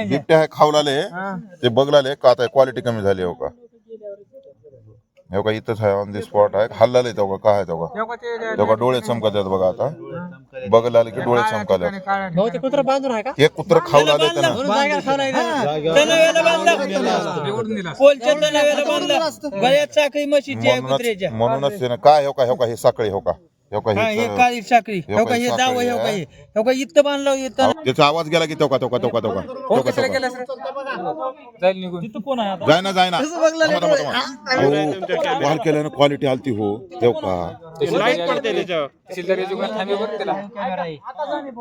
बिबट्या खावलाले ते बघलाले का आता क्वालिटी कमी झाली हो का इथंच आहे ऑन दी स्पॉट आहे हल्लाले तो का काय तो का डोळे चमकत आहेत बघा आता बघलाले की डोळे चमकाले हे कुत्र खावलाले म्हणूनच काय हो का हे साखळी हो का त्याचा आवाज गेला की जाय ना कॉल केल्यानं क्वालिटी आलती हो का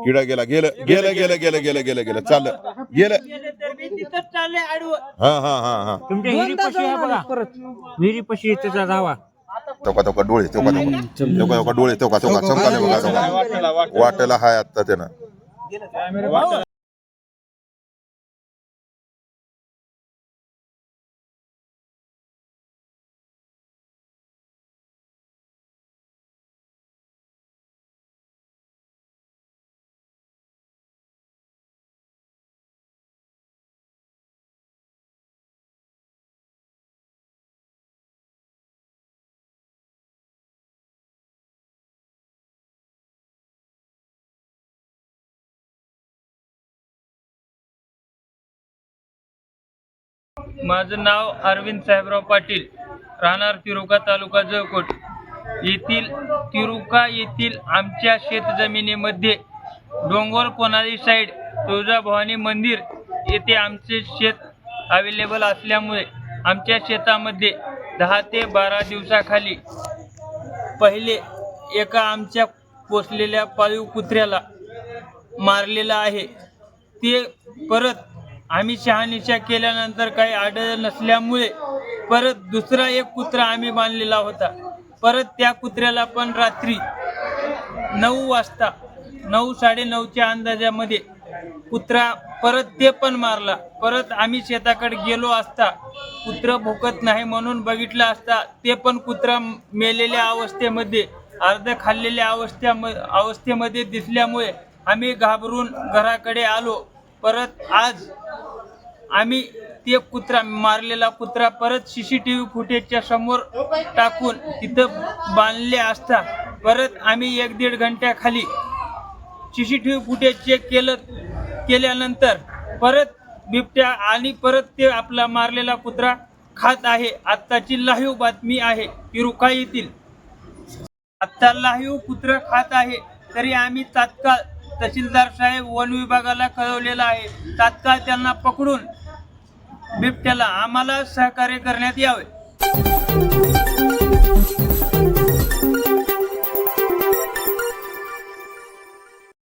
किडा गेला गेलं चाललं गेलं हा विहिरीपाशी त्याचा धावा डोळे डोळे चमकाले बघा वाटेला हाय आता त्यानं माझं नाव अरविंद साहेबराव पाटील, राहणार तिरुका, तालुका जळकोट येथील आमच्या शेतजमिनीमध्ये डोंगर कोणाली साईड तुळजाभवानी मंदिर येथे आमचे शेत अवेलेबल असल्यामुळे आमच्या शेतामध्ये 10 ते 12 दिवसाखाली पहिले एका आमच्या पोसलेल्या पाळीव कुत्र्याला मारलेला आहे. ते परत आम्ही शहानिशा केल्यानंतर काही आढळ नसल्यामुळे परत दुसरा एक कुत्रा आम्ही बांधलेला होता. परत त्या कुत्र्याला पण रात्री 9 वाजता 9-9:30च्या अंदाजामध्ये कुत्रा परत ते पण मारला. परत आम्ही शेताकडे गेलो असता कुत्र भुकत नाही म्हणून बघितलं असता ते पण कुत्रा मेलेल्या अवस्थेमध्ये अर्ध खाल्लेल्या अवस्थेमध्ये दिसल्यामुळे आम्ही घाबरून घराकडे आलो. परत आज आम्ही ते मारलेला कुत्रा परत CCTV फुटेजच्या समोर टाकून तिथं बांधले असता परत आम्ही 1-1.5 घंट्याखाली CCTV फुटेज चेक केल्यानंतर परत बिबट्या आणि परत ते आपला मारलेला कुत्रा खात आहे. आत्ताची लाईव्ह बातमी आहे तिरुका येथील. आत्ता लाईव्ह कुत्रा खात आहे. तरी आम्ही तात्काळ तहसीलदार साहेब वन विभागाला कळवलेलं आहे. तात्काळ त्यांना पकडून बिबट्याला आम्हाला सहकार्य करण्यात यावे.